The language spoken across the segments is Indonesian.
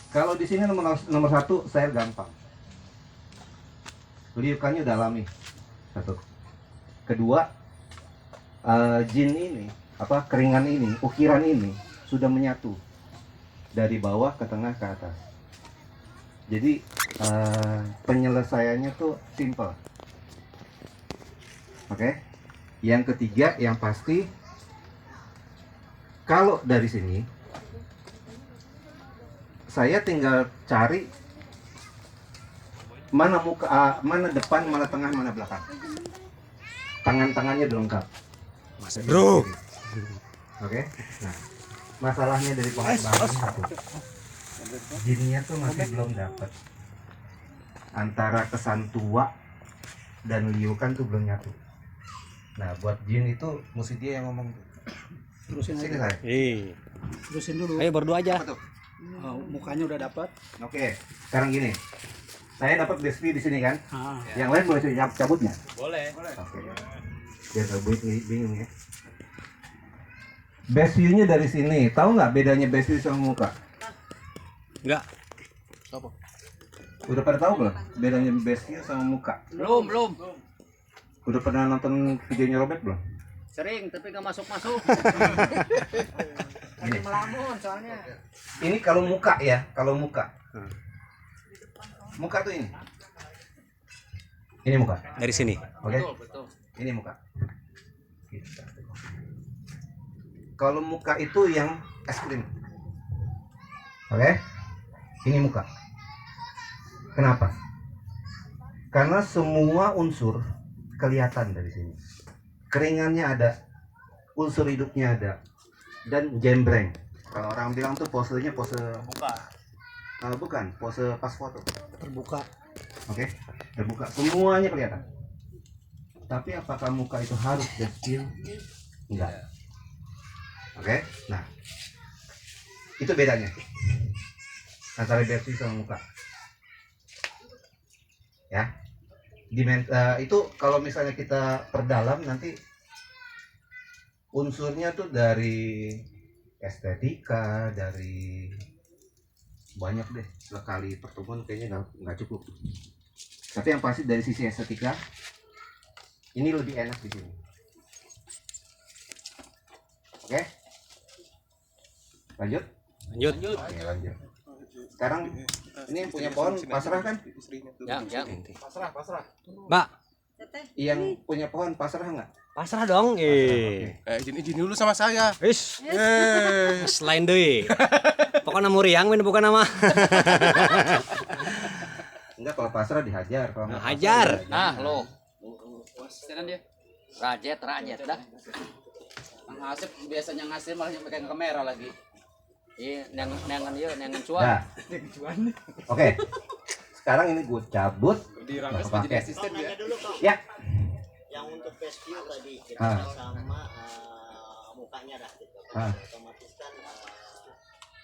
Kalau di sini nomor satu saya gampang. Liukannya udah alami. Satu. Kedua, jin ini, keringan ini, ukiran ini sudah menyatu dari bawah ke tengah ke atas. Jadi penyelesaiannya tuh simple. Oke. Yang ketiga, yang pasti, kalau dari sini saya tinggal cari mana muka, mana depan, mana tengah, mana belakang. Tangan-tangannya udah lengkap. Bro. Oke. Nah, masalahnya dari bahan satu. Jinnya tuh masih belum dapat. Antara kesan tua dan liukan tuh belum nyatu. Nah, buat jin itu mesti dia yang ngomong. Terusin Sini aja. saya. Terusin dulu. Ayo berdua aja. Apa tuh? Oh, mukanya udah dapat. Oke, sekarang gini. Saya dapat BSP di sini kan. Ah. Yang lain boleh cabutnya? Boleh. Oke. Biar gak bingung ya. Best view-nya dari sini. Tahu nggak bedanya best view sama muka? Enggak. Udah pada tahu belum bedanya best view sama muka? Belum. Udah pernah nonton videonya Robert belum? Sering tapi nggak masuk. Ini. Melamun soalnya. Ini kalau muka ya, kalau muka. Muka tuh ini. Ini muka. Dari sini. Oke. Betul. Ini muka. Kalau muka itu yang es krim. Oke. Ini muka. Kenapa? Karena semua unsur kelihatan dari sini. Keringannya ada, unsur hidupnya ada, dan jembreng. Kalau orang bilang tuh posenya pose Buka. bukan, pose pas foto. Terbuka. Oke, terbuka. Semuanya kelihatan. Tapi apakah muka itu harus detail? Enggak. Oke, nah itu bedanya antara bersih sama muka. Ya, itu kalau misalnya kita perdalam nanti unsurnya tuh dari estetika, dari banyak deh. Sekali pertemuan kayaknya nggak cukup. Tapi yang pasti dari sisi estetika ini lebih enak di sini. Oke, lanjut. Oke, lanjut. Sekarang ini yang punya pohon pasrah kan? Yang. Pasrah. Mbak, Yang punya pohon pasrah nggak? pasrah dong. Izin dulu sama saya. Wis. Selain deui. Pokoknya muriang men bukan nama. Enggak, kalau pasrah dihajar. Kalau nggak Hajar. pasrah, Nah, lo. Sekarang dia. Rajet dah. Mang Asep biasanya ngasih malah pakai kamera lagi. Iya, nengan cuan. Nah. Oke. Sekarang ini gue cabut. Dirangkas Nggak jadi pakai. asisten dia. Ya. Yang untuk face view tadi kita Ah. sama mukanya dah gitu. Ah. Otomatis kan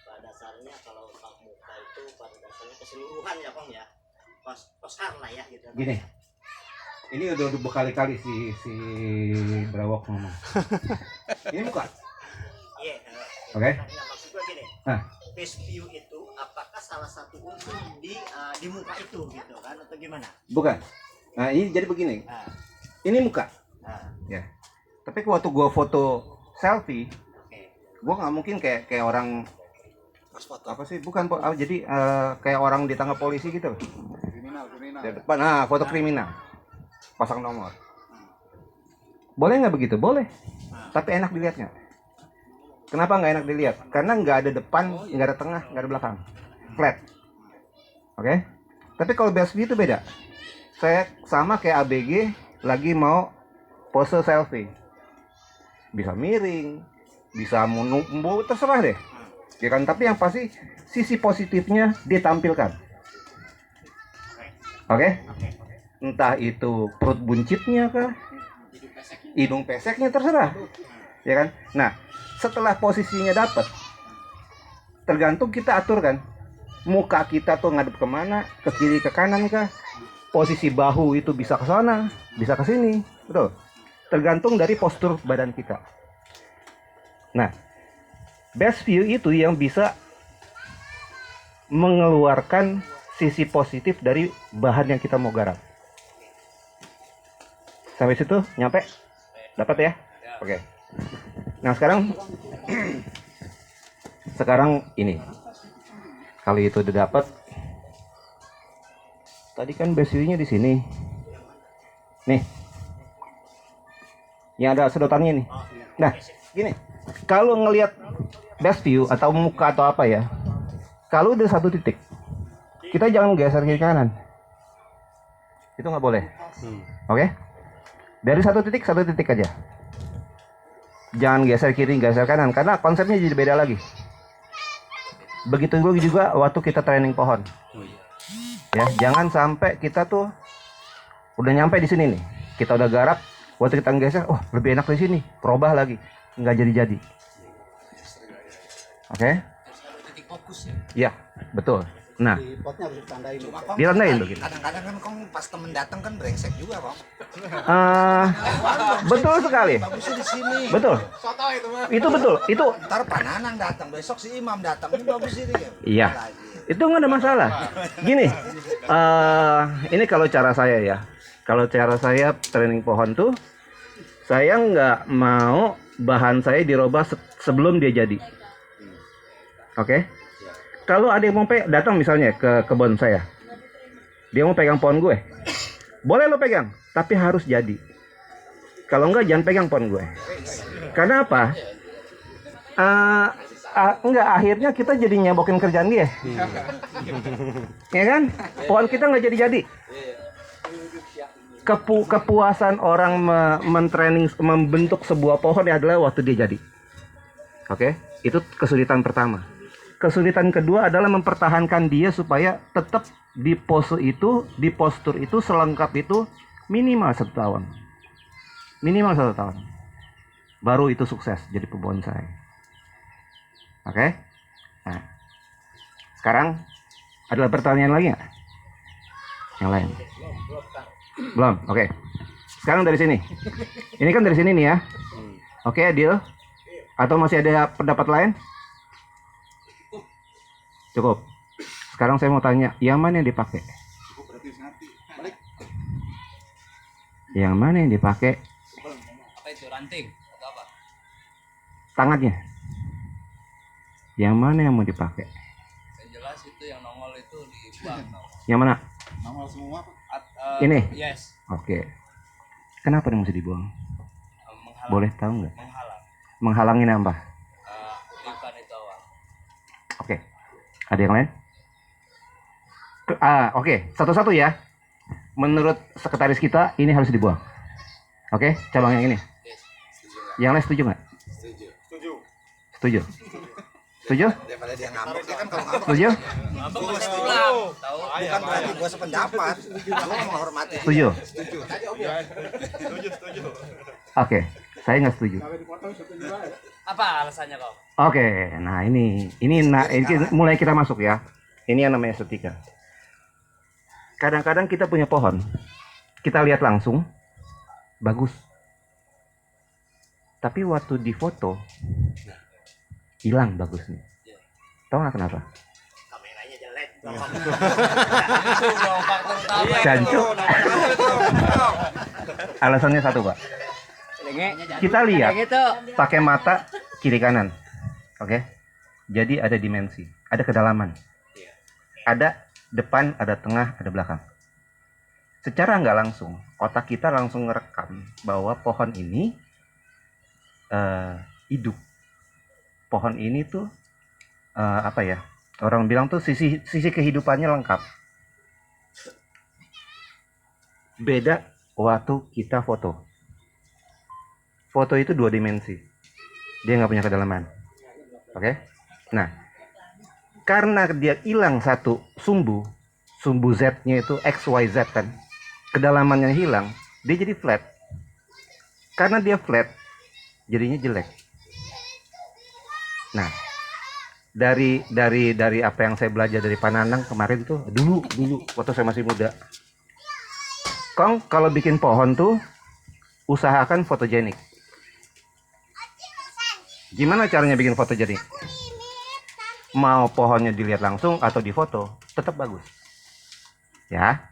pada dasarnya kalau muka itu pada dasarnya keseluruhan ya Bang ya. Posar lah ya gitu. Gini. Ini udah berkali-kali si Brawok ngomong. Ini muka. Iya. Oke. Nah, maksud gue gini. Nah. Face view itu apakah salah satu unsur di muka itu gitu kan atau gimana? Bukan. Nah, ini jadi begini. Nah, Ini muka. nah, Ya. Tapi waktu gue foto selfie, oke. gue nggak mungkin kayak orang apa sih? Bukan, jadi kayak orang ditangkap polisi gitu. Kriminal. Di depan, foto kriminal. Pasang nomor. Boleh nggak begitu? Boleh. Tapi enak dilihatnya. Kenapa nggak enak dilihat? Karena nggak ada depan, nggak ada tengah, nggak ada belakang. Flat. Oke? Tapi kalau best view itu beda. Saya sama kayak ABG lagi mau pose selfie. Bisa miring, bisa menumbuh, terserah deh. Ya kan? Tapi yang pasti sisi positifnya ditampilkan. Oke? Entah itu perut buncitnya kah, hidung peseknya, terserah, ya kan? Nah, setelah posisinya dapat, tergantung kita atur kan, muka kita tuh ngadep kemana, ke kiri ke kanan kah, posisi bahu itu bisa ke sana, bisa ke sini, betul. Tergantung dari postur badan kita. Nah, best view itu yang bisa mengeluarkan sisi positif dari bahan yang kita mau garap. Sampai situ nyampe? Dapat ya? Oke. Nah sekarang sekarang ini. Kalau itu udah dapat, tadi kan base view-nya di sini. Nih. Yang ada sedotannya nih. Nah, gini. Kalau ngelihat base view atau muka atau apa ya, kalau udah satu titik, kita jangan geser kiri kanan. Itu nggak boleh. Oke? Dari satu titik aja. Jangan geser kiri, geser kanan, karena konsepnya jadi beda lagi. Begitu juga waktu kita training pohon. Ya, jangan sampai kita tuh udah nyampe di sini nih. Kita udah garap, waktu kita geser, oh lebih enak di sini, perubah lagi, nggak jadi. Oke? Titik fokus ya. Iya, betul. Nah, Di potnya harus ditandain. ditandain tuh gitu. Kadang-kadang kan kong pas temen datang kan brengsek juga kong. Betul sekali. Bagusnya di sini. Betul. Itu betul. Itu Ntar Pananang datang, besok si Imam datang. Ini bagus ini ya. iya. Itu nggak ada masalah. Gini, ini kalau cara saya ya. Kalau cara saya training pohon tuh, saya nggak mau bahan saya dirubah sebelum dia jadi. Oke? Kalau ada yang mau datang misalnya ke kebun saya, dia mau pegang pohon gue, boleh lo pegang, tapi harus jadi. Kalau enggak jangan pegang pohon gue. Karena apa? Enggak, akhirnya kita jadi nyebokin kerjaan dia. Ya kan? Pohon kita nggak jadi-jadi. Kepuasan orang mentraining membentuk sebuah pohon adalah waktu dia jadi. Oke? Itu kesulitan pertama. Kesulitan kedua adalah mempertahankan dia supaya tetap di pose itu, di postur itu, selengkap itu minimal 1 tahun. Minimal 1 tahun. Baru itu sukses jadi pebonsai. Oke? Nah, sekarang adalah pertanyaan lagi nggak? Yang lain? Belum? Oke. Sekarang dari sini. Ini kan dari sini nih ya. Oke, deal? Atau masih ada pendapat lain? Cukup. Sekarang saya mau tanya, yang mana yang dipakai? Yang mana yang dipakai? Apa itu ranting atau apa? Tangannya. Yang mana yang mau dipakai? Yang jelas itu yang nongol itu di bank. Yang mana? Nongol semua. Ini? Yes. Oke. Kenapa dia mesti dibuang? Menghalang. Boleh tahu nggak? Menghalang. Menghalangin apa? Lipan itu awal. Oke. Ada yang lain? Oke. Satu-satu ya. Menurut sekretaris kita, ini harus dibuang. Oke, cabang yang ini. Yang lain setuju nggak? Setuju. Setuju? Daripada dia ngambek, dia kan kalau ngambek Setuju? Abang masih pulang. Tahu? bukan berarti gua sependapat. Gua menghormati. Setuju? Oke, saya nggak setuju. Apa alasannya kau? Oke, nah ini mulai kita masuk ya. Ini yang namanya estetika. Kadang-kadang kita punya pohon, kita lihat langsung bagus, tapi waktu di foto hilang bagusnya. Tahu nggak kenapa? Kameranya jelek. Jancuk. Alasannya satu, Pak. Kita lihat pakai mata kiri kanan. Oke. Jadi ada dimensi, ada kedalaman. Ada depan, ada tengah, ada belakang. Secara nggak langsung, otak kita langsung ngerekam bahwa pohon ini hidup. Pohon ini tuh apa ya? Orang bilang tuh sisi kehidupannya lengkap. Beda waktu kita foto. Foto itu 2 dimensi. Dia nggak punya kedalaman. Oke? Nah, karena dia hilang satu sumbu Z-nya itu XYZ kan, kedalamannya hilang, dia jadi flat. Karena dia flat, jadinya jelek. Nah, dari apa yang saya belajar dari Pananang kemarin tuh, dulu waktu saya masih muda, Kong kalau bikin pohon tuh usahakan fotogenik. Gimana caranya bikin fotogenik? mau pohonnya dilihat langsung atau difoto, tetap bagus. Ya.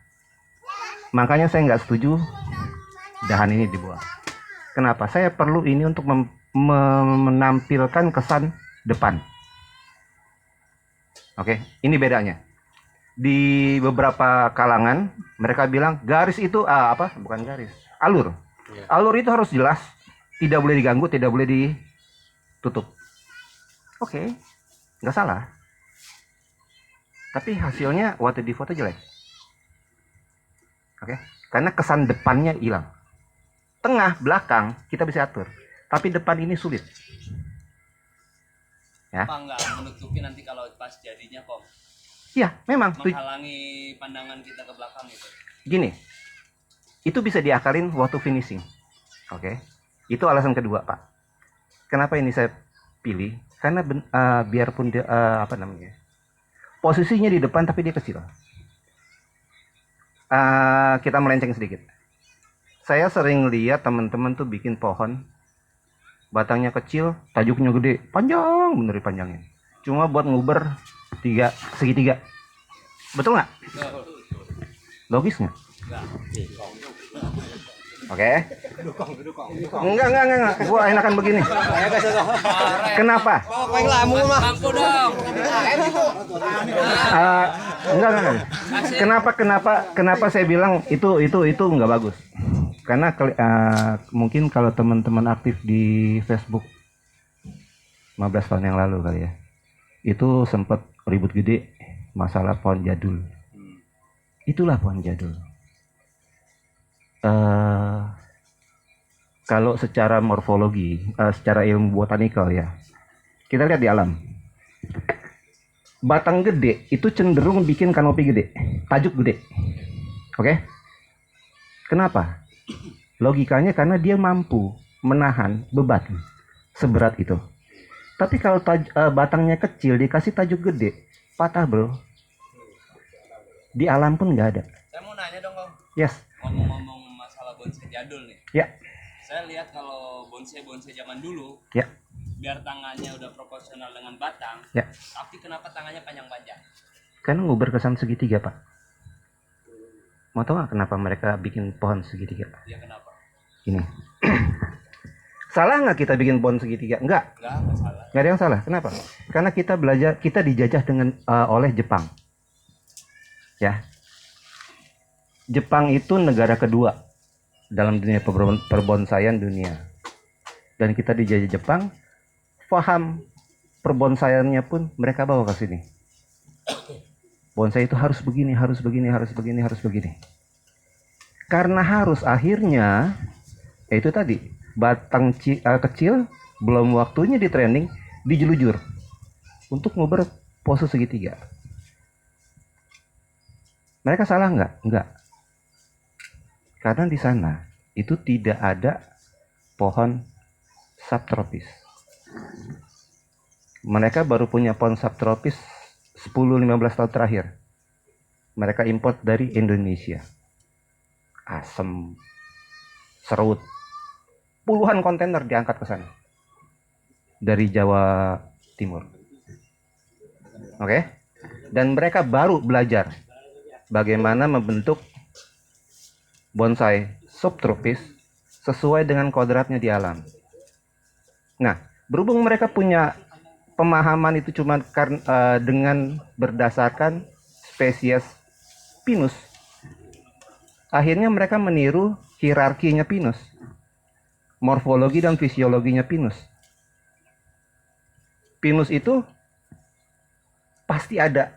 Makanya saya nggak setuju dahan ini dibuang. Kenapa? Saya perlu ini untuk menampilkan kesan depan. Oke, ini bedanya. Di beberapa kalangan mereka bilang garis itu bukan garis, alur. Alur itu harus jelas, tidak boleh diganggu, tidak boleh ditutup. Oke, nggak salah. Tapi hasilnya waktu di foto jelek. Oke, karena kesan depannya hilang. Tengah, belakang kita bisa atur, tapi depan ini sulit. Ya. Apa nggak menutupi nanti kalau pas jadinya kok Iya, memang. menghalangi pandangan kita ke belakang itu. Gini, itu bisa diakalin waktu finishing. Oke, itu alasan kedua, Pak. Kenapa ini saya pilih? Karena biarpun dia, posisinya di depan tapi dia kecil. Kita melenceng sedikit. Saya sering lihat teman-teman tuh bikin pohon, batangnya kecil, tajuknya gede, panjang, bener panjangnya. Cuma buat nguber segitiga. Betul nggak? Logis nggak? Oke. Enggak. Gua enakan begini. Kenapa? Enggak. Kenapa saya bilang itu nggak bagus? Karena mungkin kalau teman-teman aktif di Facebook 15 tahun yang lalu kali ya, itu sempat ribut gede masalah pohon jadul. Itulah pohon jadul. Kalau secara morfologi, secara ilmu botanikal ya, kita lihat di alam. Batang gede itu cenderung bikin kanopi gede, tajuk gede. Oke? Kenapa? Logikanya karena dia mampu menahan beban seberat itu. Tapi kalau batangnya kecil dikasih tajuk gede, patah bro. Di alam pun nggak ada. Saya mau nanya dong, Kong. Yes. Ngomong-ngomong masalah bonsai jadul nih. Ya. Saya lihat kalau bonsai zaman dulu, Ya. biar tangannya udah proporsional dengan batang, Ya. tapi kenapa tangannya panjang-panjang? Karena nguber kesan segitiga, Pak. Mau tahu nggak kenapa mereka bikin pohon segitiga? Ya kenapa? Ini. Salah nggak kita bikin pohon segitiga? Enggak. Enggak salah. Nggak ada yang salah. Kenapa? Karena kita dijajah oleh Jepang. Ya. Jepang itu negara kedua dalam dunia perbonsaian dunia. Dan kita dijajah Jepang, paham perbonsaiannya pun mereka bawa ke sini. Bonsai itu harus begini, harus begini, harus begini, harus begini. Karena harus akhirnya, itu tadi, batang kecil, belum waktunya di training, dijelujur untuk nguber pose segitiga. Mereka salah nggak? Nggak. Karena di sana itu tidak ada pohon subtropis. Mereka baru punya pohon subtropis 10-15 tahun terakhir. Mereka import dari Indonesia. Asem, serut, puluhan kontainer diangkat ke sana dari Jawa Timur. Oke? Dan mereka baru belajar bagaimana membentuk bonsai subtropis sesuai dengan kodratnya di alam. Nah, berhubung mereka punya pemahaman itu cuma dengan berdasarkan spesies pinus, akhirnya mereka meniru hierarkinya pinus, morfologi dan fisiologinya pinus. Pinus itu pasti ada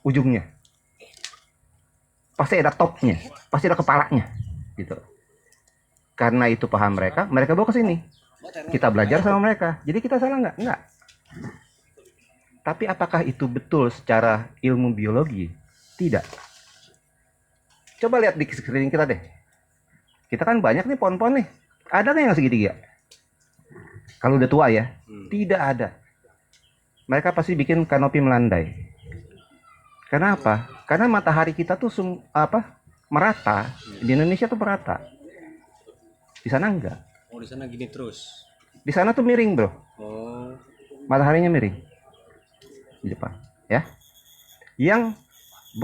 ujungnya, pasti ada topnya, pasti ada kepalanya, gitu. Karena itu paham mereka bawa ke sini. Kita belajar sama mereka. Jadi kita salah nggak? Nggak. Tapi apakah itu betul secara ilmu biologi? Tidak. Coba lihat di sekeliling kita deh. Kita kan banyak nih pohon-pohon nih. Ada nggak yang segitiga? Kalau udah tua ya, tidak ada. Mereka pasti bikin kanopi melandai. Kenapa? Karena matahari kita tuh merata. Di Indonesia tuh merata. Di sana enggak. Oh, di sana gini terus. Di sana tuh miring, bro. Oh. Mataharinya miring. di Jepang, ya. Yang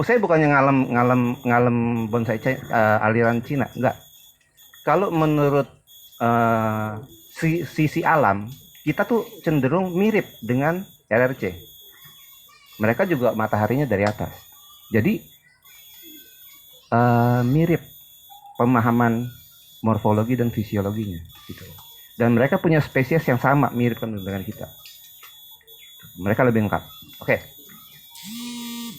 saya bukannya ngalem bonsai aliran Cina, enggak. Kalau menurut sisi alam, kita tuh cenderung mirip dengan RRC. Mereka juga mataharinya dari atas. Jadi mirip pemahaman morfologi dan fisiologinya gitu. Dan mereka punya spesies yang sama, mirip dengan kita. Mereka lebih lengkap. Oke.